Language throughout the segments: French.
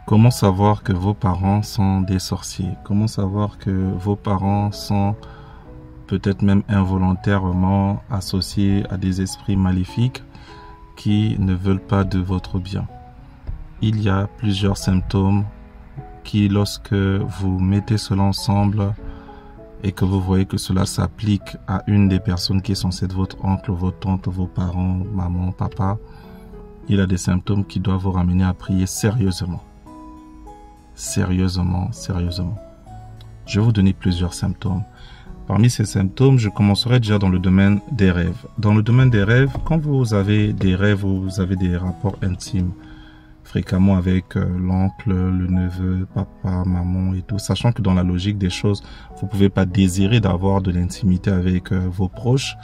Comment savoir que vos parents sont des sorciers? Comment savoir que vos parents sont peut-être même involontairement associés à des esprits maléfiques qui ne veulent pas de votre bien? Il y a plusieurs symptômes qui, lorsque vous mettez cela ensemble et que vous voyez que cela s'applique à une des personnes qui est censée être votre oncle, votre tante, vos parents, maman, papa, il y a des symptômes qui doivent vous ramener à prier sérieusement. Sérieusement. Je vais vous donner plusieurs symptômes. Parmi ces symptômes, je commencerai déjà dans le domaine des rêves. Dans le domaine des rêves, quand vous avez des rêves, vous avez des rapports intimes, fréquemment avec l'oncle, le neveu, papa, maman et tout, sachant que dans la logique des choses, vous ne pouvez pas désirer d'avoir de l'intimité avec vos proches,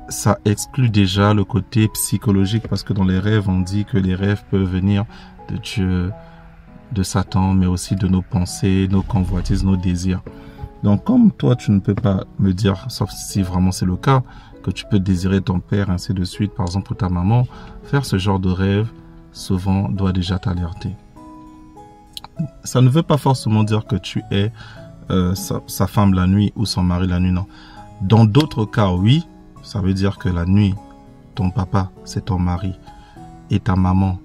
ça exclut déjà le côté psychologique, parce que dans les rêves, on dit que les rêves peuvent venir de Dieu, de Satan, mais aussi de nos pensées, nos convoitises, nos désirs. Donc comme toi tu ne peux pas me dire, sauf si vraiment c'est le cas, que tu peux désirer ton père, ainsi de suite, par exemple pour ta maman, faire ce genre de rêve souvent doit déjà t'alerter. Ça ne veut pas forcément dire que tu es sa femme la nuit ou son mari la nuit, non. Dans d'autres cas, oui, ça veut dire que la nuit, ton papa c'est ton mari et ta maman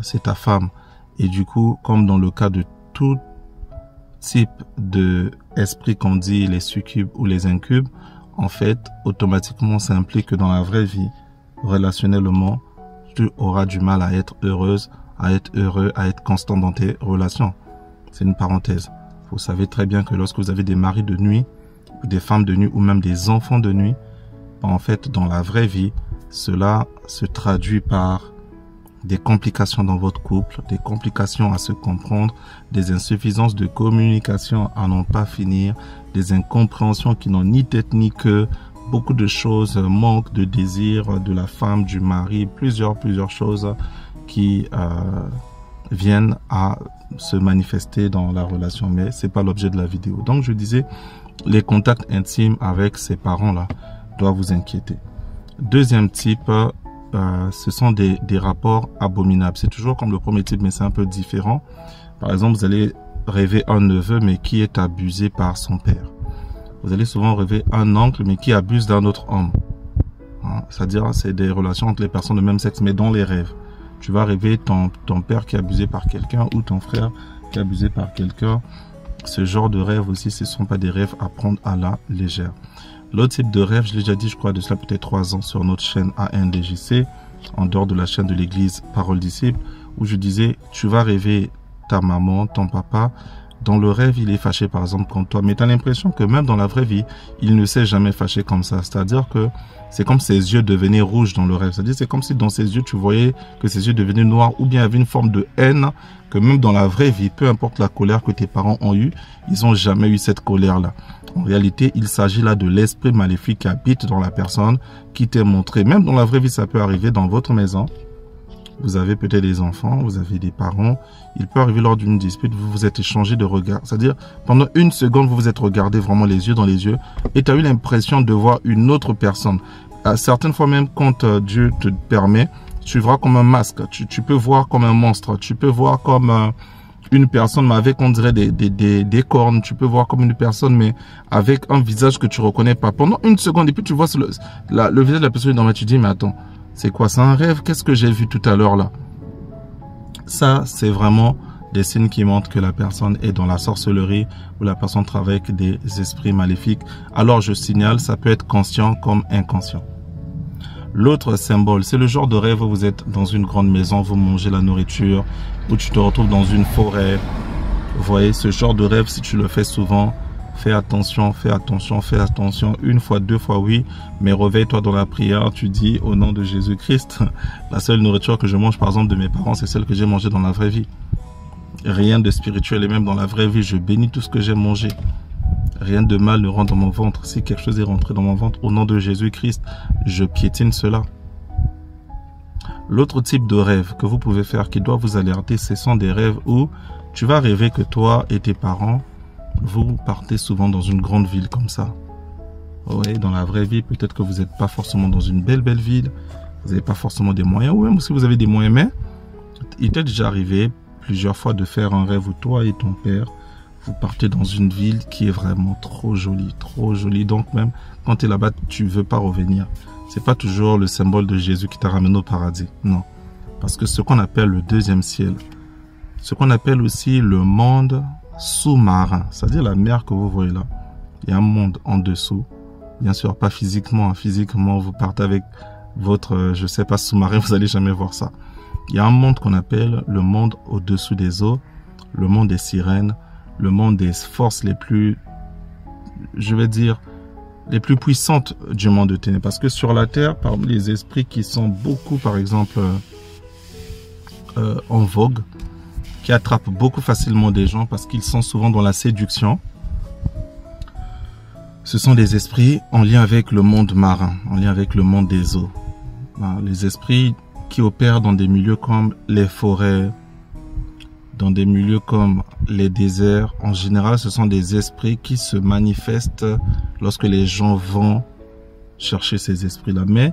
c'est ta femme. Et du coup, comme dans le cas de tout type d'esprit qu'on dit les succubes ou les incubes, en fait, automatiquement, ça implique que dans la vraie vie, relationnellement, tu auras du mal à être heureuse, à être heureux, à être constant dans tes relations. C'est une parenthèse. Vous savez très bien que lorsque vous avez des maris de nuit, des femmes de nuit ou même des enfants de nuit, en fait, dans la vraie vie, cela se traduit par des complications dans votre couple, des complications à se comprendre, des insuffisances de communication à n'en pas finir, des incompréhensions qui n'ont ni tête ni queue, beaucoup de choses, manque de désir de la femme, du mari, plusieurs choses qui viennent à se manifester dans la relation, mais c'est pas l'objet de la vidéo. Donc je disais, les contacts intimes avec ces parents-là doivent vous inquiéter. Deuxième type, ce sont des rapports abominables. C'est toujours comme le premier type, mais c'est un peu différent. Par exemple, vous allez rêver un neveu, mais qui est abusé par son père. Vous allez souvent rêver un oncle, mais qui abuse d'un autre homme. Hein? C'est-à-dire, c'est des relations entre les personnes de même sexe, mais dans les rêves. Tu vas rêver ton père qui est abusé par quelqu'un ou ton frère qui est abusé par quelqu'un. Ce genre de rêves aussi, ce ne sont pas des rêves à prendre à la légère. L'autre type de rêve, je l'ai déjà dit, je crois, de cela peut-être 3 ans sur notre chaîne ANDJC, en dehors de la chaîne de l'église Parole Disciple, où je disais, tu vas rêver ta maman, ton papa. Dans le rêve, il est fâché par exemple contre toi, mais tu as l'impression que même dans la vraie vie, il ne s'est jamais fâché comme ça. C'est-à-dire que c'est comme ses yeux devenaient rouges dans le rêve. C'est-à-dire c'est comme si dans ses yeux, tu voyais que ses yeux devenaient noirs, ou bien il y avait une forme de haine, que même dans la vraie vie, peu importe la colère que tes parents ont eue, ils n'ont jamais eu cette colère-là. En réalité, il s'agit là de l'esprit maléfique qui habite dans la personne, qui t'est montré. Même dans la vraie vie, ça peut arriver dans votre maison. Vous avez peut-être des enfants, vous avez des parents. Il peut arriver lors d'une dispute, vous vous êtes échangé de regards. C'est-à-dire, pendant une seconde, vous vous êtes regardé vraiment les yeux dans les yeux et tu as eu l'impression de voir une autre personne. À certaines fois même, quand Dieu te permet, tu verras comme un masque. Tu peux voir comme un monstre. Tu peux voir comme une personne, mais avec, on dirait, des cornes. Tu peux voir comme une personne, mais avec un visage que tu ne reconnais pas. Pendant une seconde, et puis tu vois le visage de la personne dans le tu dis, mais attends, c'est quoi? C'est un rêve? Qu'est-ce que j'ai vu tout à l'heure là? Ça, c'est vraiment des signes qui montrent que la personne est dans la sorcellerie ou la personne travaille avec des esprits maléfiques. Alors, je signale, ça peut être conscient comme inconscient. L'autre symbole, c'est le genre de rêve où vous êtes dans une grande maison, vous mangez la nourriture, où tu te retrouves dans une forêt. Vous voyez, ce genre de rêve, si tu le fais souvent, fais attention, fais attention, fais attention. Une fois, 2 fois, oui, mais réveille-toi dans la prière. Tu dis au nom de Jésus-Christ, la seule nourriture que je mange, par exemple, de mes parents, c'est celle que j'ai mangée dans la vraie vie. Rien de spirituel, et même dans la vraie vie, je bénis tout ce que j'ai mangé. Rien de mal ne rentre dans mon ventre. Si quelque chose est rentré dans mon ventre, au nom de Jésus-Christ, je piétine cela. L'autre type de rêve que vous pouvez faire qui doit vous alerter, ce sont des rêves où tu vas rêver que toi et tes parents, vous partez souvent dans une grande ville comme ça. Oui, dans la vraie vie, peut-être que vous n'êtes pas forcément dans une belle ville, vous n'avez pas forcément des moyens, ou même si vous avez des moyens, mais il t'est déjà arrivé plusieurs fois de faire un rêve où toi et ton père, vous partez dans une ville qui est vraiment trop jolie, trop jolie. Donc même quand tu es là-bas, tu veux pas revenir. C'est pas toujours le symbole de Jésus qui t'a ramené au paradis, non. Parce que ce qu'on appelle le deuxième ciel, ce qu'on appelle aussi le monde sous-marin, c'est-à-dire la mer que vous voyez là, il y a un monde en dessous. Bien sûr, pas physiquement. Physiquement, vous partez avec votre, je sais pas, sous-marin, vous allez jamais voir ça. Il y a un monde qu'on appelle le monde au-dessous des eaux, le monde des sirènes, le monde des forces les plus, je vais dire, les plus puissantes du monde de ténèbres. Parce que sur la terre, parmi les esprits qui sont beaucoup, par exemple, en vogue, qui attrapent beaucoup facilement des gens parce qu'ils sont souvent dans la séduction, ce sont des esprits en lien avec le monde marin, en lien avec le monde des eaux. Les esprits qui opèrent dans des milieux comme les forêts, dans des milieux comme les déserts. En général, ce sont des esprits qui se manifestent lorsque les gens vont chercher ces esprits-là. Mais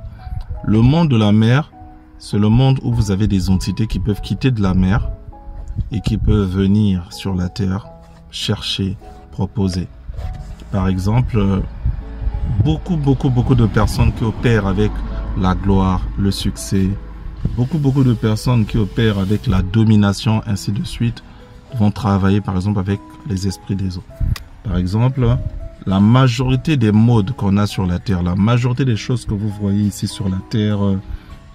le monde de la mer, c'est le monde où vous avez des entités qui peuvent quitter de la mer et qui peuvent venir sur la terre, chercher, proposer. Par exemple, beaucoup de personnes qui opèrent avec la gloire, le succès, beaucoup de personnes qui opèrent avec la domination, ainsi de suite, vont travailler par exemple avec les esprits des eaux. Par exemple, la majorité des modes qu'on a sur la terre, la majorité des choses que vous voyez ici sur la terre,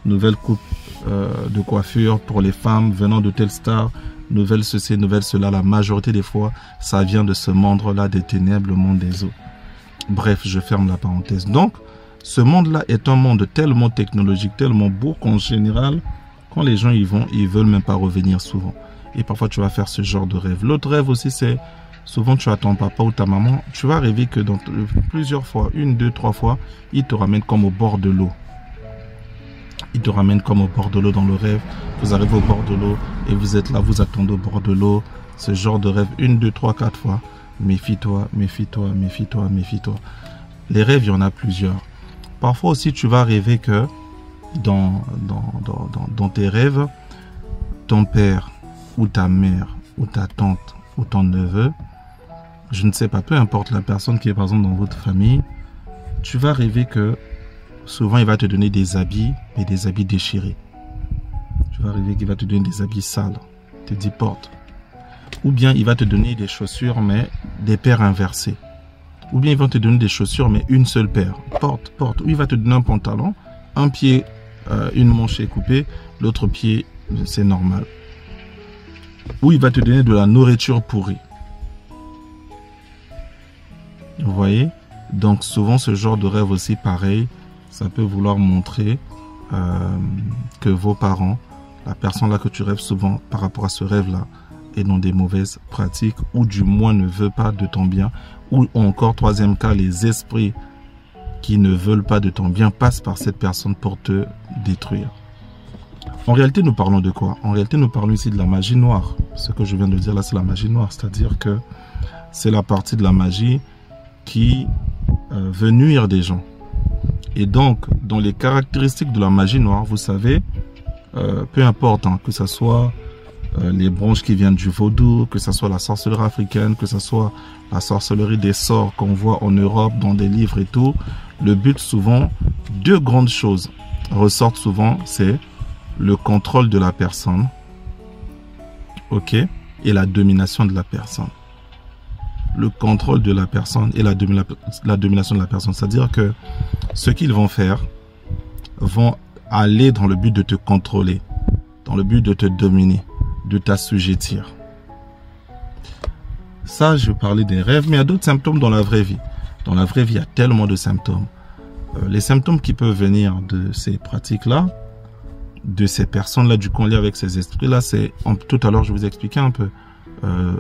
nouvelles coupes de coiffure pour les femmes venant de telle star, nouvelle ceci, nouvelle cela, la majorité des fois, ça vient de ce monde-là des ténèbres, le monde des eaux. Bref, je ferme la parenthèse. Donc, ce monde-là est un monde tellement technologique, tellement beau qu'en général, quand les gens y vont, ils veulent même pas revenir souvent. Et parfois, tu vas faire ce genre de rêve. L'autre rêve aussi, c'est souvent tu as ton papa ou ta maman, tu vas rêver que dans plusieurs fois, 1, 2, 3 fois, ils te ramènent comme au bord de l'eau. Ils te ramènent comme au bord de l'eau dans le rêve. Vous arrivez au bord de l'eau et vous êtes là, vous attendez au bord de l'eau. Ce genre de rêve, 1, 2, 3, 4 fois. Méfie-toi, méfie-toi, méfie-toi, méfie-toi. Les rêves, il y en a plusieurs. Parfois aussi, tu vas rêver que dans tes rêves, ton père ou ta mère ou ta tante ou ton neveu, je ne sais pas, peu importe la personne qui est par exemple dans votre famille, tu vas rêver que souvent il va te donner des habits, mais des habits déchirés. Tu vas rêver qu'il va te donner des habits sales, te dit porte. Ou bien il va te donner des chaussures, mais des paires inversées. Ou bien il va te donner des chaussures, mais une seule paire. Porte, porte. Ou il va te donner un pantalon, un pied, une manche est coupée, l'autre pied, c'est normal. Ou il va te donner de la nourriture pourrie. Vous voyez? Donc souvent ce genre de rêve aussi pareil, ça peut vouloir montrer que vos parents, la personne là que tu rêves souvent par rapport à ce rêve là, est dans des mauvaises pratiques ou du moins ne veut pas de ton bien. Ou encore, troisième cas, les esprits qui ne veulent pas de ton bien passent par cette personne pour te détruire. En réalité, nous parlons de quoi? En réalité, nous parlons ici de la magie noire. Ce que je viens de dire là, c'est la magie noire. C'est-à-dire que c'est la partie de la magie qui veut nuire des gens. Et donc, dans les caractéristiques de la magie noire, vous savez, peu importe, hein, que ce soit les branches qui viennent du vaudou, que ce soit la sorcellerie africaine, que ce soit la sorcellerie des sorts qu'on voit en Europe dans des livres et tout, le but souvent, deux grandes choses ressortent souvent, c'est le contrôle de la personne, ok, et la domination de la personne. Le contrôle de la personne et la domination de la personne, c'est-à-dire que ce qu'ils vont faire vont aller dans le but de te contrôler, dans le but de te dominer, de t'assujettir. Ça, je parlais des rêves, mais il y a d'autres symptômes dans la vraie vie. Dans la vraie vie, il y a tellement de symptômes. Les symptômes qui peuvent venir de ces pratiques-là, de ces personnes-là, du coup, en lien avec ces esprits-là, c'est, tout à l'heure, je vous ai expliqué un peu,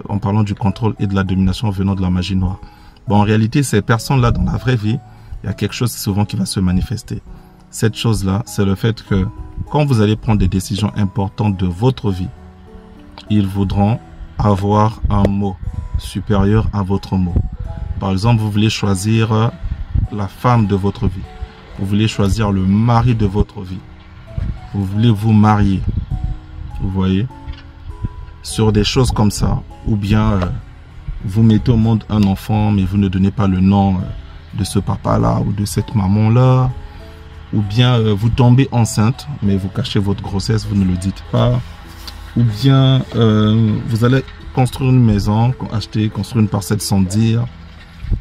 en parlant du contrôle et de la domination venant de la magie noire. Bon, en réalité, ces personnes-là, dans la vraie vie, il y a quelque chose souvent qui va se manifester. Cette chose-là, c'est le fait que quand vous allez prendre des décisions importantes de votre vie, ils voudront avoir un mot supérieur à votre mot. Par exemple, vous voulez choisir la femme de votre vie. Vous voulez choisir le mari de votre vie. Vous voulez vous marier. Vous voyez? sur des choses comme ça, ou bien vous mettez au monde un enfant, mais vous ne donnez pas le nom de ce papa-là ou de cette maman-là, ou bien vous tombez enceinte, mais vous cachez votre grossesse, vous ne le dites pas, ou bien vous allez construire une maison, construire une parcelle sans dire.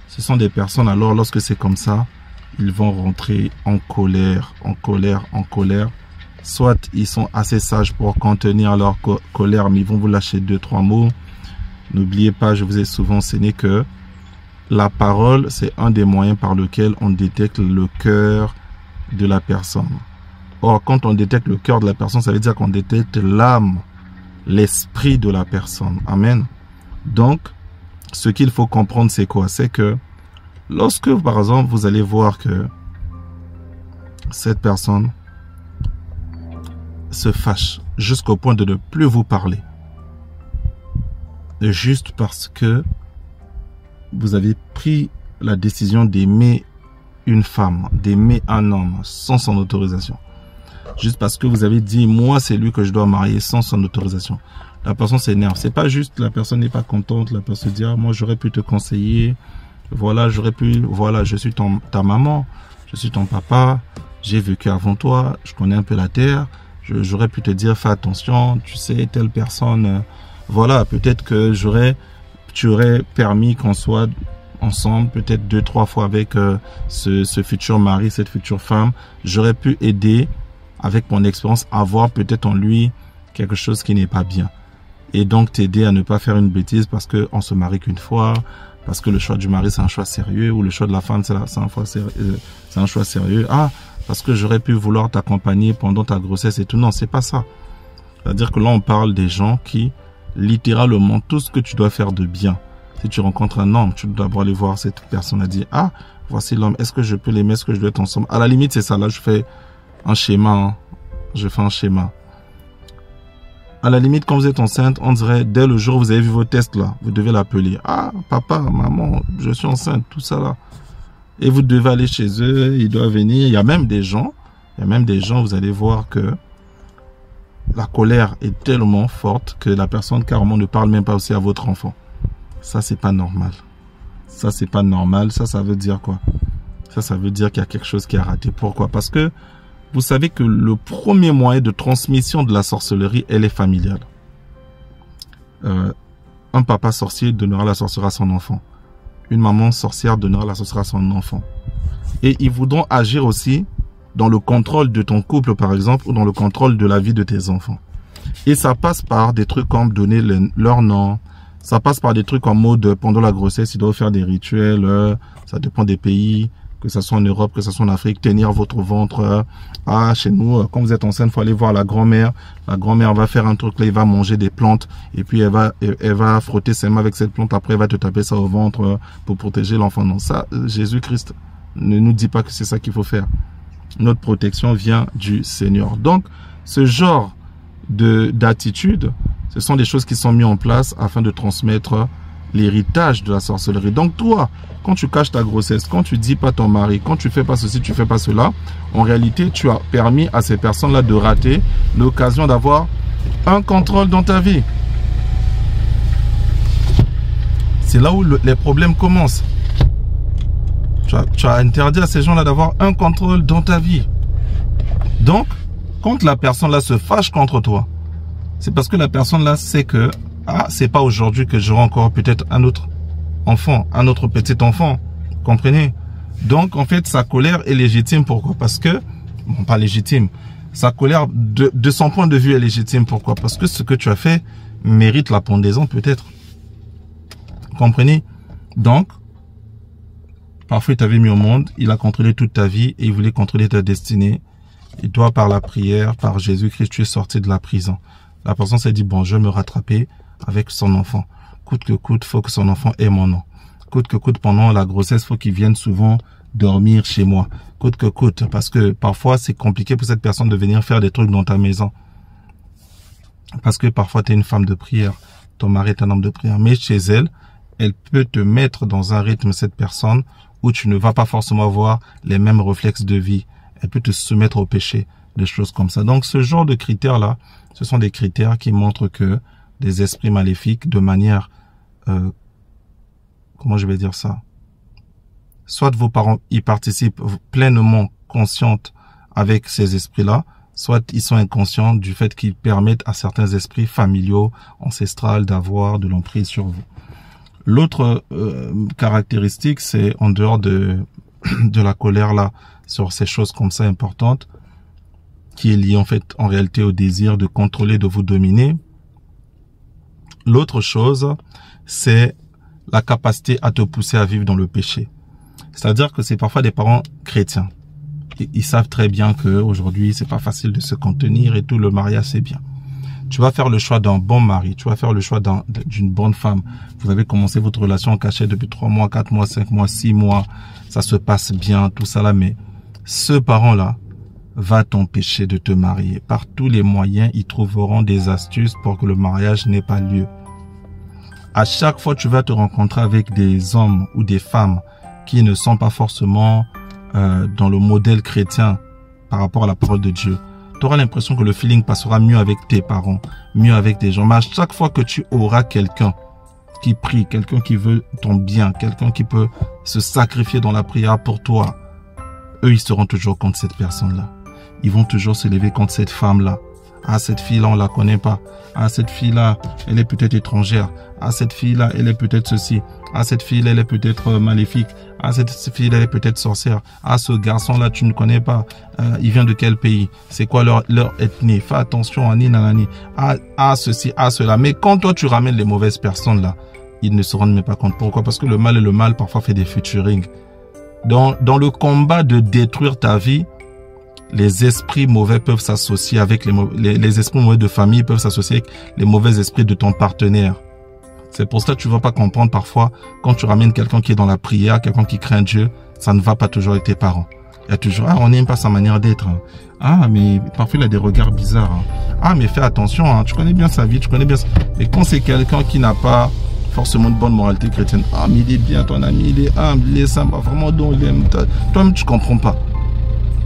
Ce sont des personnes, alors lorsque c'est comme ça, ils vont rentrer en colère, en colère, en colère. Soit ils sont assez sages pour contenir leur colère, mais ils vont vous lâcher 2-3 mots. N'oubliez pas, je vous ai souvent enseigné que la parole, c'est un des moyens par lequel on détecte le cœur de la personne. Or, quand on détecte le cœur de la personne, ça veut dire qu'on détecte l'âme, l'esprit de la personne. Amen. Donc, ce qu'il faut comprendre, c'est quoi? C'est que lorsque, par exemple, vous allez voir que cette personne se fâche jusqu'au point de ne plus vous parler, juste parce que vous avez pris la décision d'aimer une femme, d'aimer un homme sans son autorisation. Juste parce que vous avez dit, moi c'est lui que je dois marier sans son autorisation. La personne s'énerve. C'est pas juste, la personne n'est pas contente, la personne dit, ah, moi j'aurais pu te conseiller, voilà, j'aurais pu, voilà, je suis ta maman, je suis ton papa, j'ai vécu avant toi, je connais un peu la terre, j'aurais pu te dire, fais attention, tu sais, telle personne, voilà, peut-être que tu aurais permis qu'on soit ensemble, peut-être 2-3 fois avec ce futur mari, cette future femme. J'aurais pu aider, avec mon expérience, à voir peut-être en lui quelque chose qui n'est pas bien. Et donc t'aider à ne pas faire une bêtise parce qu'on se marie qu'une fois, parce que le choix du mari c'est un choix sérieux, ou le choix de la femme c'est un choix sérieux. Ah, parce que j'aurais pu vouloir t'accompagner pendant ta grossesse et tout. Non, c'est pas ça. C'est-à-dire que là on parle des gens qui, littéralement, tout ce que tu dois faire de bien. Si tu rencontres un homme, tu dois d'abord aller voir cette personne et dire, ah, voici l'homme, est-ce que je peux l'aimer, est-ce que je dois être ensemble? À la limite, c'est ça, là, je fais un schéma, hein. Je fais un schéma. À la limite, quand vous êtes enceinte, on dirait, dès le jour où vous avez vu vos tests, là, vous devez l'appeler. Ah, papa, maman, je suis enceinte, tout ça, là. Et vous devez aller chez eux, ils doivent venir. Il y a même des gens, vous allez voir que la colère est tellement forte que la personne carrément ne parle même pas aussi à votre enfant. Ça, c'est pas normal. Ça, c'est pas normal. Ça veut dire quoi? Ça veut dire qu'il y a quelque chose qui a raté. Pourquoi? Parce que vous savez que le premier moyen de transmission de la sorcellerie, elle est familiale. Un papa sorcier donnera la sorcellerie à son enfant. Une maman sorcière donnera la sorcellerie à son enfant. Et ils voudront agir aussi dans le contrôle de ton couple, par exemple, ou dans le contrôle de la vie de tes enfants. Et ça passe par des trucs comme donner leur nom. Ça passe par des trucs en mode, pendant la grossesse, ils doivent faire des rituels, ça dépend des pays, que ce soit en Europe, que ce soit en Afrique, tenir votre ventre. Ah, chez nous, quand vous êtes enceinte, il faut aller voir la grand-mère. La grand-mère va faire un truc là, il va manger des plantes, et puis elle va frotter ses mains avec cette plante, après elle va te taper ça au ventre pour protéger l'enfant. Non, ça, Jésus-Christ ne nous dit pas que c'est ça qu'il faut faire. Notre protection vient du Seigneur. Donc, ce genre d'attitude, ce sont des choses qui sont mises en place afin de transmettre l'héritage de la sorcellerie. Donc toi, quand tu caches ta grossesse, quand tu dis pas ton mari, quand tu fais pas ceci, tu fais pas cela, en réalité, tu as permis à ces personnes-là de rater l'occasion d'avoir un contrôle dans ta vie. C'est là où les problèmes commencent. Tu as interdit à ces gens-là d'avoir un contrôle dans ta vie. Donc, quand la personne-là se fâche contre toi, c'est parce que la personne-là sait que, ah, c'est pas aujourd'hui que j'aurai encore peut-être un autre enfant, un autre petit enfant. Comprenez? Donc, en fait, sa colère est légitime. Pourquoi? Parce que, bon, pas légitime. Sa colère, de son point de vue, est légitime. Pourquoi? Parce que ce que tu as fait mérite la pendaison, peut-être. Comprenez? Donc, parfois, il t'avait mis au monde, il a contrôlé toute ta vie et il voulait contrôler ta destinée. Et toi, par la prière, par Jésus-Christ, tu es sorti de la prison. La personne s'est dit, bon, je vais me rattraper avec son enfant. Coûte que coûte, faut que son enfant ait mon nom. Coûte que coûte, pendant la grossesse, faut qu'il vienne souvent dormir chez moi. Coûte que coûte, parce que parfois, c'est compliqué pour cette personne de venir faire des trucs dans ta maison. Parce que parfois, tu es une femme de prière. Ton mari est un homme de prière. Mais chez elle, elle peut te mettre dans un rythme, cette personne, où tu ne vas pas forcément avoir les mêmes réflexes de vie. Elle peut te soumettre au péché, des choses comme ça. Donc, ce genre de critères-là, ce sont des critères qui montrent que des esprits maléfiques de manière, comment je vais dire ça? Soit vos parents y participent pleinement conscientes avec ces esprits-là, soit ils sont inconscients du fait qu'ils permettent à certains esprits familiaux, ancestrales, d'avoir de l'emprise sur vous. L'autre caractéristique, c'est en dehors de la colère là, sur ces choses comme ça importantes, qui est liée en fait en réalité au désir de contrôler, de vous dominer. L'autre chose, c'est la capacité à te pousser à vivre dans le péché. C'est-à-dire que c'est parfois des parents chrétiens. Ils savent très bien que aujourd'hui c'est pas facile de se contenir et tout, le mariage c'est bien. Tu vas faire le choix d'un bon mari, tu vas faire le choix d'une bonne femme. Vous avez commencé votre relation en cachette depuis 3 mois, 4 mois, 5 mois, 6 mois. Ça se passe bien, tout ça là, mais ce parent-là va t'empêcher de te marier. Par tous les moyens, ils trouveront des astuces pour que le mariage n'ait pas lieu. À chaque fois, tu vas te rencontrer avec des hommes ou des femmes qui ne sont pas forcément dans le modèle chrétien par rapport à la parole de Dieu. Tu auras l'impression que le feeling passera mieux avec tes parents, mieux avec des gens. Mais à chaque fois que tu auras quelqu'un qui prie, quelqu'un qui veut ton bien, quelqu'un qui peut se sacrifier dans la prière pour toi, eux, ils seront toujours contre cette personne-là. Ils vont toujours se lever contre cette femme-là. Ah, cette fille-là, on la connaît pas. Ah, cette fille-là, elle est peut-être étrangère. Ah, cette fille-là, elle est peut-être ceci. Ah, cette fille-là, elle est peut-être maléfique. Ah, cette fille-là, elle est peut-être sorcière. Ah, ce garçon-là, tu ne connais pas. Il vient de quel pays? C'est quoi leur ethnie? Fais attention à ni nanani. Ah, ceci, ah, cela. Mais quand toi, tu ramènes les mauvaises personnes là, ils ne se rendent même pas compte. Pourquoi? Parce que le mal et le mal, parfois, fait des featuring. Dans le combat de détruire ta vie, les esprits mauvais peuvent s'associer avec les esprits mauvais de famille peuvent s'associer avec les mauvais esprits de ton partenaire. C'est pour ça que tu ne vas pas comprendre parfois quand tu ramènes quelqu'un qui est dans la prière, quelqu'un qui craint Dieu, ça ne va pas toujours avec tes parents. Il y a toujours, on n'aime pas sa manière d'être. Ah, mais parfois il a des regards bizarres. Ah, mais fais attention, tu connais bien sa vie, tu connais bien ça. Et quand c'est quelqu'un qui n'a pas forcément de bonne moralité chrétienne, ah, mais il est bien ton ami, il est humble, il est sympa, vraiment, donc il aime. Toi-même, tu comprends pas.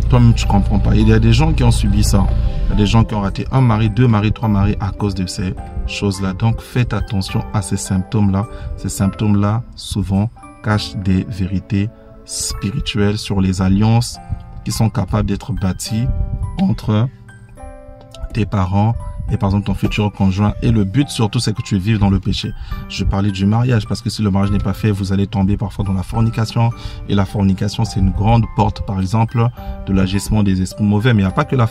Toi-même, tu comprends pas. Il y a des gens qui ont subi ça. Il y a des gens qui ont raté un mari, 2 maris, 3 maris à cause de ces choses-là. Donc, faites attention à ces symptômes-là. Ces symptômes-là, souvent, cachent des vérités spirituelles sur les alliances qui sont capables d'être bâties entre tes parents et par exemple ton futur conjoint. Et le but surtout, c'est que tu vives dans le péché. Je parlais du mariage parce que si le mariage n'est pas fait, vous allez tomber parfois dans la fornication. Et la fornication, c'est une grande porte, par exemple, de l'agissement des esprits mauvais. Mais il n'y a pas que la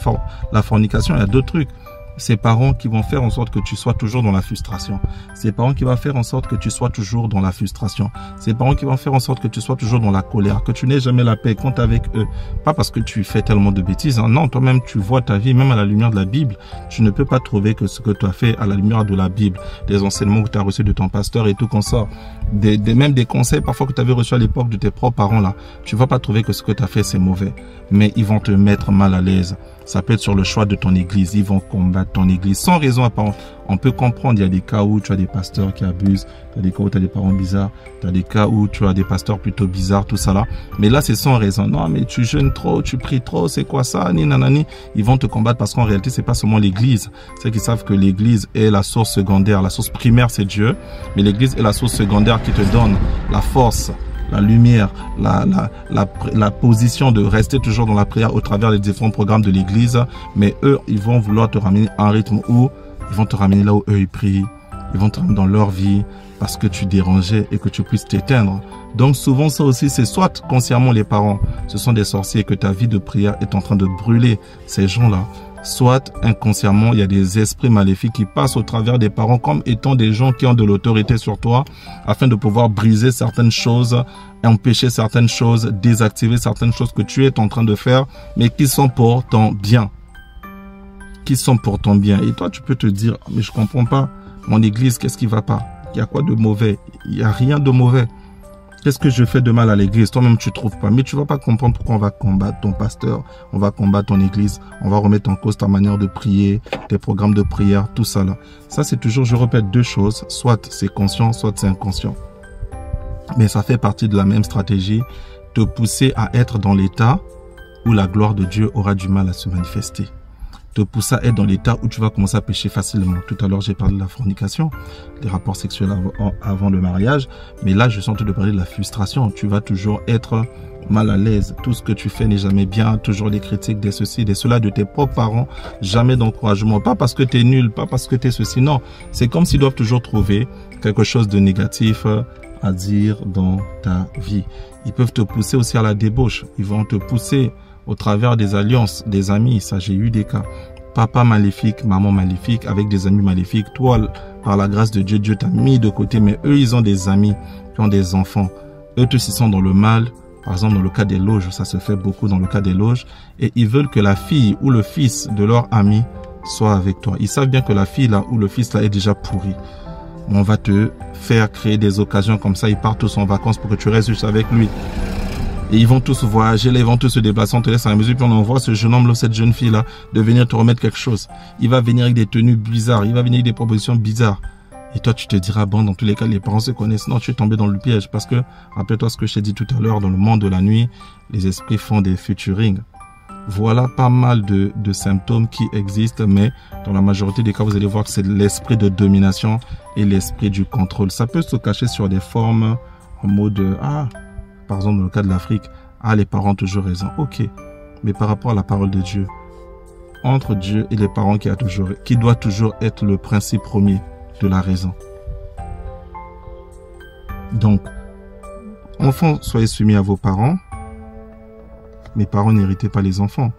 fornication, il y a d'autres trucs. Ces parents qui vont faire en sorte que tu sois toujours dans la frustration. Ces parents qui vont faire en sorte que tu sois toujours dans la frustration. Ces parents qui vont faire en sorte que tu sois toujours dans la colère, que tu n'aies jamais la paix quand avec eux. Pas parce que tu fais tellement de bêtises. Hein. Non, toi-même, tu vois ta vie, même à la lumière de la Bible. Tu ne peux pas trouver que ce que tu as fait à la lumière de la Bible, des enseignements que tu as reçus de ton pasteur et tout comme ça. Même des conseils parfois que tu avais reçus à l'époque de tes propres parents là. Tu vas pas trouver que ce que tu as fait, c'est mauvais. Mais ils vont te mettre mal à l'aise. Ça peut être sur le choix de ton église. Ils vont combattre ton église sans raison apparente. On peut comprendre, il y a des cas où tu as des pasteurs qui abusent, il y a des cas où tu as des parents bizarres, il y a des cas où tu as des pasteurs plutôt bizarres, tout ça là. Mais là, c'est sans raison. Non, mais tu jeûnes trop, tu pries trop, c'est quoi ça, ni nanani. Ils vont te combattre parce qu'en réalité, c'est pas seulement l'église. C'est qu'ils savent que l'église est la source secondaire. La source primaire, c'est Dieu. Mais l'église est la source secondaire qui te donne la force, la lumière, la position de rester toujours dans la prière au travers des différents programmes de l'église. Mais eux, ils vont vouloir te ramener à un rythme où ils vont te ramener là où eux ils prient. Ils vont te ramener dans leur vie parce que tu dérangeais et que tu puisses t'éteindre. Donc souvent ça aussi, c'est soit consciemment les parents, ce sont des sorciers que ta vie de prière est en train de brûler ces gens-là. Soit inconsciemment, il y a des esprits maléfiques qui passent au travers des parents comme étant des gens qui ont de l'autorité sur toi afin de pouvoir briser certaines choses, empêcher certaines choses, désactiver certaines choses que tu es en train de faire, mais qui sont pour ton bien. Qui sont pour ton bien. Et toi, tu peux te dire, mais je comprends pas, mon église, qu'est-ce qui va pas? Il y a quoi de mauvais? Il n'y a rien de mauvais. Qu'est-ce que je fais de mal à l'église? Toi-même, tu trouves pas. Mais tu vas pas comprendre pourquoi on va combattre ton pasteur, on va combattre ton église, on va remettre en cause ta manière de prier, tes programmes de prière, tout ça là. Ça, c'est toujours, je répète, 2 choses. Soit c'est conscient, soit c'est inconscient. Mais ça fait partie de la même stratégie, te pousser à être dans l'état où la gloire de Dieu aura du mal à se manifester. Te te pousse à être dans l'état où tu vas commencer à pécher facilement. Tout à l'heure, j'ai parlé de la fornication, des rapports sexuels avant le mariage. Mais là, je suis en train de parler de la frustration. Tu vas toujours être mal à l'aise. Tout ce que tu fais n'est jamais bien. Toujours des critiques, des ceci, des cela de tes propres parents. Jamais d'encouragement. Pas parce que tu es nul, pas parce que tu es ceci. Non, c'est comme s'ils doivent toujours trouver quelque chose de négatif à dire dans ta vie. Ils peuvent te pousser aussi à la débauche. Ils vont te pousser au travers des alliances, des amis. Ça, j'ai eu des cas. Papa maléfique, maman maléfique, avec des amis maléfiques. Toi, par la grâce de Dieu, Dieu t'a mis de côté. Mais eux, ils ont des amis qui ont des enfants. Eux, tous, ils sont dans le mal. Par exemple, dans le cas des loges, ça se fait beaucoup dans le cas des loges. Et ils veulent que la fille ou le fils de leur ami soit avec toi. Ils savent bien que la fille là ou le fils là est déjà pourri. On va te faire créer des occasions comme ça. Ils partent tous en vacances pour que tu restes juste avec lui. Et ils vont tous voyager, là, ils vont tous se déplacer, on te laisse à la mesure, puis on envoie ce jeune homme, là, cette jeune fille-là, de venir te remettre quelque chose. Il va venir avec des tenues bizarres, il va venir avec des propositions bizarres. Et toi, tu te diras, bon, dans tous les cas, les parents se connaissent. Non, tu es tombé dans le piège. Parce que, rappelle-toi ce que je t'ai dit tout à l'heure, dans le monde de la nuit, les esprits font des featuring. Voilà pas mal de symptômes qui existent, mais dans la majorité des cas, vous allez voir que c'est l'esprit de domination et l'esprit du contrôle. Ça peut se cacher sur des formes en mode, par exemple, dans le cas de l'Afrique, les parents ont toujours raison. Ok, mais par rapport à la parole de Dieu, entre Dieu et les parents qui doit toujours être le principe premier de la raison. Donc, enfants, soyez soumis à vos parents. Mais parents, n'héritez pas les enfants.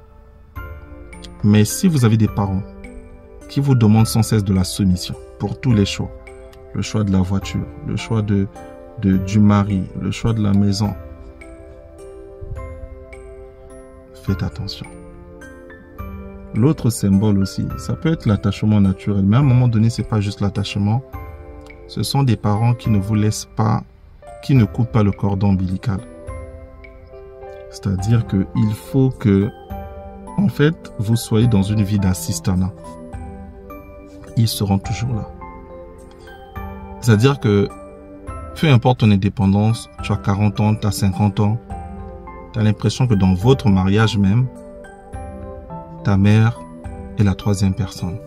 Mais si vous avez des parents qui vous demandent sans cesse de la soumission pour tous les choix, le choix de la voiture, le choix du mari, le choix de la maison, faites attention. L'autre symbole aussi, ça peut être l'attachement naturel, mais à un moment donné, c'est pas juste l'attachement. Ce sont des parents qui ne vous laissent pas, qui ne coupent pas le cordon ombilical. C'est-à-dire qu'il faut que, en fait, vous soyez dans une vie d'assistanat. Ils seront toujours là. C'est-à-dire que, peu importe ton indépendance, tu as 40 ans, tu as 50 ans, tu as l'impression que dans votre mariage même, ta mère est la troisième personne.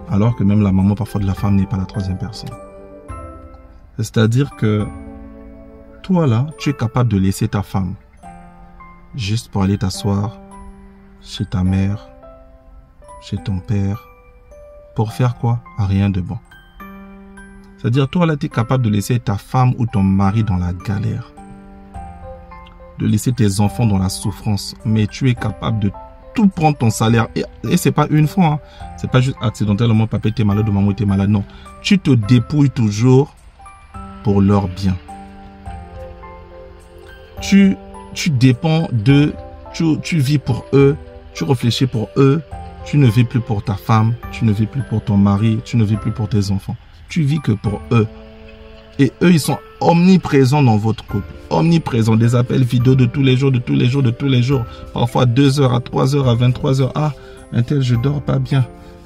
Alors que même la maman parfois de la femme n'est pas la troisième personne. C'est-à-dire que, toi là, tu es capable de laisser ta femme juste pour aller t'asseoir chez ta mère, chez ton père, pour faire quoi? Rien de bon. C'est-à-dire, toi là, tu es capable de laisser ta femme ou ton mari dans la galère, de laisser tes enfants dans la souffrance, mais tu es capable de tout prendre ton salaire. Et c'est pas une fois, hein. C'est pas juste accidentellement, papa était malade ou maman était malade, non. Tu te dépouilles toujours pour leur bien. Tu dépends d'eux, tu vis pour eux, tu réfléchis pour eux, tu ne vis plus pour ta femme, tu ne vis plus pour ton mari, tu ne vis plus pour tes enfants. Tu vis que pour eux. Et eux, ils sont omniprésents dans votre couple. Omniprésents, des appels vidéo de tous les jours, de tous les jours, de tous les jours. Parfois 2h à 3h à 23h. Ah, un tel, je dors pas bien.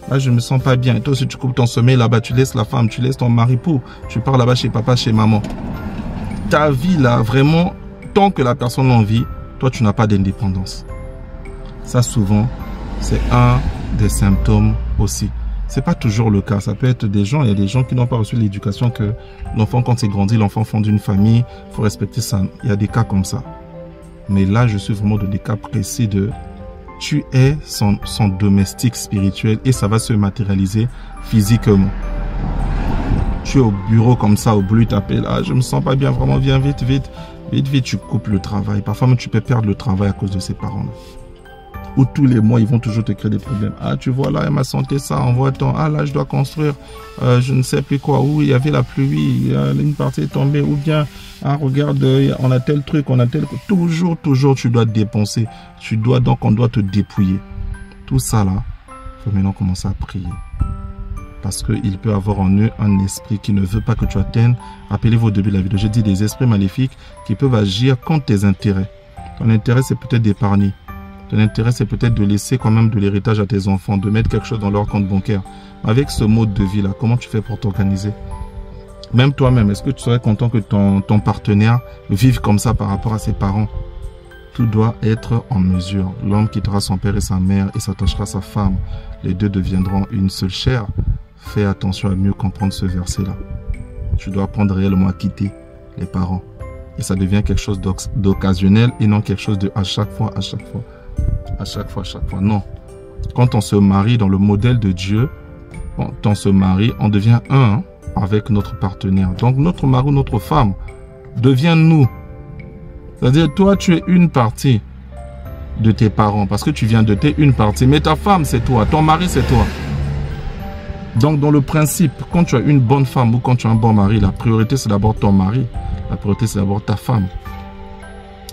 Là, je me sens pas bien. Et toi, si tu coupes ton sommeil là-bas, tu laisses la femme, tu laisses ton mari pour. Tu pars là-bas chez papa, chez maman. Ta vie là, vraiment, tant que la personne en vit, toi, tu n'as pas d'indépendance. Ça, souvent, c'est un des symptômes aussi. C'est pas toujours le cas. Ça peut être des gens, il y a des gens qui n'ont pas reçu l'éducation que l'enfant, quand il grandit, l'enfant fonde une famille, il faut respecter ça. Il y a des cas comme ça. Mais là, je suis vraiment dans des cas précis de tu es son domestique spirituel et ça va se matérialiser physiquement. Tu es au bureau comme ça, au boulot, tu t'appelles, je me sens pas bien, vraiment, viens vite, vite. Vite, vite, tu coupes le travail. Parfois même, tu peux perdre le travail à cause de ces parents-là. Ou tous les mois, ils vont toujours te créer des problèmes. Ah, tu vois, là, elle m'a santé ça, envoie-t-on. Ah, là, je dois construire, je ne sais plus quoi. Où il y avait la pluie, une partie est tombée. Ou bien, regarde, on a tel truc, on a tel... Toujours, tu dois te dépenser. On doit te dépouiller. Tout ça, là, il faut maintenant commencer à prier. Parce qu'il peut avoir en eux un esprit qui ne veut pas que tu atteignes. Rappelez-vous au début de la vidéo, j'ai dit des esprits maléfiques qui peuvent agir contre tes intérêts. Ton intérêt, c'est peut-être d'épargner. Ton intérêt, c'est peut-être de laisser quand même de l'héritage à tes enfants, de mettre quelque chose dans leur compte bancaire. Avec ce mode de vie-là, comment tu fais pour t'organiser? Même toi-même, est-ce que tu serais content que ton partenaire vive comme ça par rapport à ses parents? Tout doit être en mesure. L'homme quittera son père et sa mère et s'attachera à sa femme. Les deux deviendront une seule chair. Fais attention à mieux comprendre ce verset-là. Tu dois apprendre réellement à quitter les parents. Et ça devient quelque chose d'occasionnel et non quelque chose de à chaque fois. Non. Quand on se marie dans le modèle de Dieu, quand on se marie, on devient un avec notre partenaire. Donc notre mari ou notre femme devient nous. C'est-à-dire, toi, tu es une partie de tes parents parce que tu viens de tes une partie. Mais ta femme, c'est toi. Ton mari, c'est toi. Donc, dans le principe, quand tu as une bonne femme ou quand tu as un bon mari, la priorité, c'est d'abord ton mari. La priorité, c'est d'abord ta femme.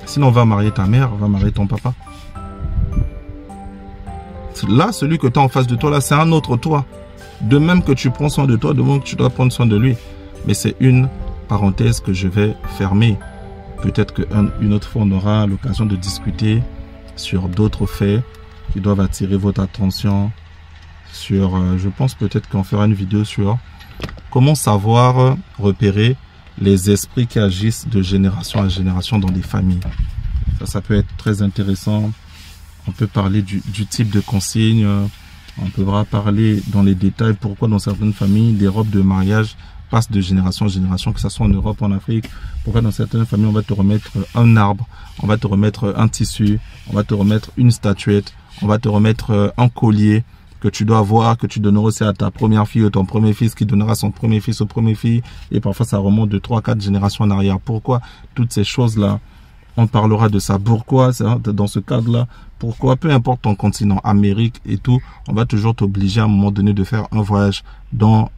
Sinon, on va marier ta mère, on va marier ton papa. Là, celui que tu as en face de toi, là, c'est un autre toi. De même que tu prends soin de toi, de même que tu dois prendre soin de lui. Mais c'est une parenthèse que je vais fermer. Peut-être qu'une autre fois, on aura l'occasion de discuter sur d'autres faits qui doivent attirer votre attention. Je pense peut-être qu'on fera une vidéo sur comment savoir repérer les esprits qui agissent de génération à génération dans des familles. Ça peut être très intéressant. On peut parler du type de consigne. On pourra parler dans les détails pourquoi dans certaines familles, des robes de mariage passe de génération en génération, que ce soit en Europe ou en Afrique. Pourquoi dans certaines familles, on va te remettre un arbre, on va te remettre un tissu, on va te remettre une statuette, on va te remettre un collier que tu dois avoir, que tu donneras aussi à ta première fille ou ton premier fils qui donnera son premier fils au premier fille. Et parfois, ça remonte de 3-4 générations en arrière. Pourquoi toutes ces choses-là? On parlera de ça. Pourquoi, dans ce cadre-là, pourquoi, peu importe ton continent, Amérique et tout, on va toujours t'obliger à un moment donné de faire un voyage dans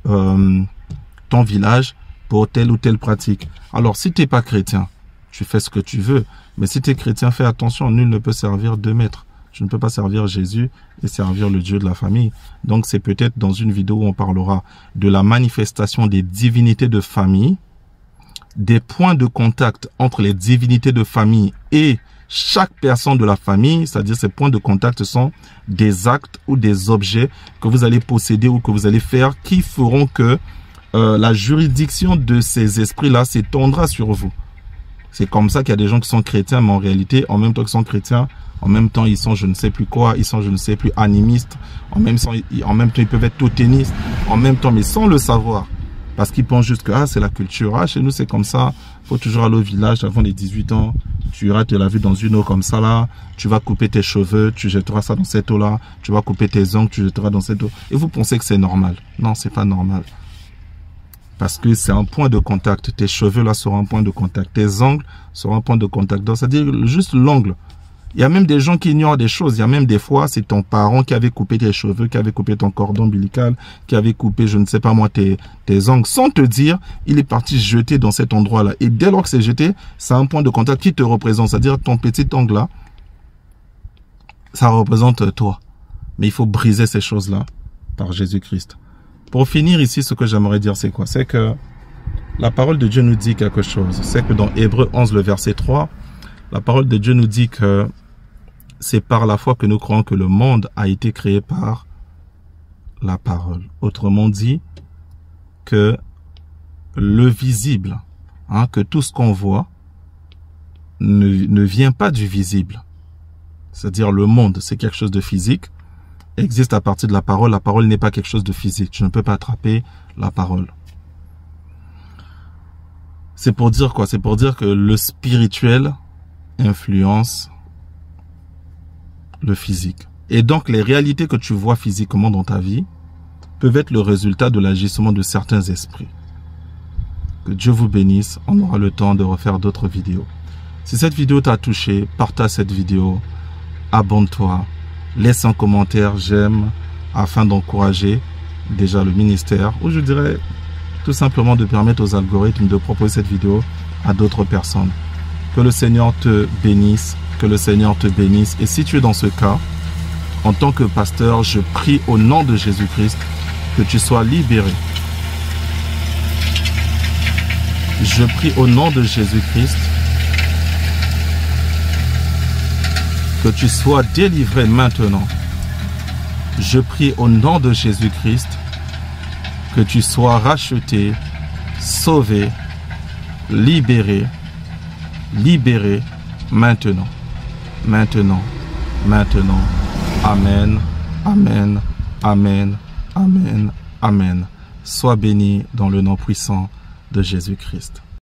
ton village pour telle ou telle pratique. Alors, si tu n'es pas chrétien, tu fais ce que tu veux. Mais si tu es chrétien, fais attention, nul ne peut servir deux maîtres. Tu ne peux pas servir Jésus et servir le Dieu de la famille. Donc, c'est peut-être dans une vidéo où on parlera de la manifestation des divinités de famille, des points de contact entre les divinités de famille et chaque personne de la famille, c'est-à-dire ces points de contact sont des actes ou des objets que vous allez posséder ou que vous allez faire qui feront que la juridiction de ces esprits-là s'étendra sur vous. C'est comme ça qu'il y a des gens qui sont chrétiens, mais en réalité, en même temps qu'ils sont chrétiens, en même temps, ils sont je ne sais plus quoi, ils sont je ne sais plus animistes, en même temps, ils peuvent être toténistes, en même temps, mais sans le savoir. Parce qu'ils pensent juste que c'est la culture, chez nous c'est comme ça, il faut toujours aller au village avant les 18 ans, tu iras te laver dans une eau comme ça là, tu vas couper tes cheveux, tu jetteras ça dans cette eau là, tu vas couper tes ongles, tu jetteras dans cette eau. Et vous pensez que c'est normal. Non, c'est pas normal. Parce que c'est un point de contact. Tes cheveux là seront un point de contact. Tes ongles seront un point de contact. Donc, c'est-à-dire juste l'ongle. Il y a même des gens qui ignorent des choses. Il y a même des fois, c'est ton parent qui avait coupé tes cheveux, qui avait coupé ton cordon ombilical, qui avait coupé, je ne sais pas moi, tes ongles. Sans te dire, il est parti jeter dans cet endroit-là. Et dès lors que c'est jeté, c'est un point de contact qui te représente. C'est-à-dire ton petit ongle là, ça représente toi. Mais il faut briser ces choses-là par Jésus-Christ. Pour finir ici, ce que j'aimerais dire, c'est quoi? C'est que la parole de Dieu nous dit quelque chose. C'est que dans Hébreux 11, le verset 3, la parole de Dieu nous dit que c'est par la foi que nous croyons que le monde a été créé par la parole. Autrement dit, que le visible, que tout ce qu'on voit ne vient pas du visible. C'est-à-dire le monde, c'est quelque chose de physique, existe à partir de la parole. La parole n'est pas quelque chose de physique. Tu ne peux pas attraper la parole. C'est pour dire quoi? C'est pour dire que le spirituel influence le physique. Et donc, les réalités que tu vois physiquement dans ta vie peuvent être le résultat de l'agissement de certains esprits. Que Dieu vous bénisse. On aura le temps de refaire d'autres vidéos. Si cette vidéo t'a touché, partage cette vidéo. Abonne-toi. Laisse un commentaire, j'aime, afin d'encourager déjà le ministère, ou je dirais tout simplement de permettre aux algorithmes de proposer cette vidéo à d'autres personnes. Que le Seigneur te bénisse, que le Seigneur te bénisse. Et si tu es dans ce cas, en tant que pasteur, je prie au nom de Jésus-Christ que tu sois libéré. Je prie au nom de Jésus-Christ que tu sois délivré maintenant. Je prie au nom de Jésus-Christ que tu sois racheté, sauvé, libéré maintenant. maintenant, maintenant. Amen, amen, amen, amen, amen. Sois béni dans le nom puissant de Jésus-Christ.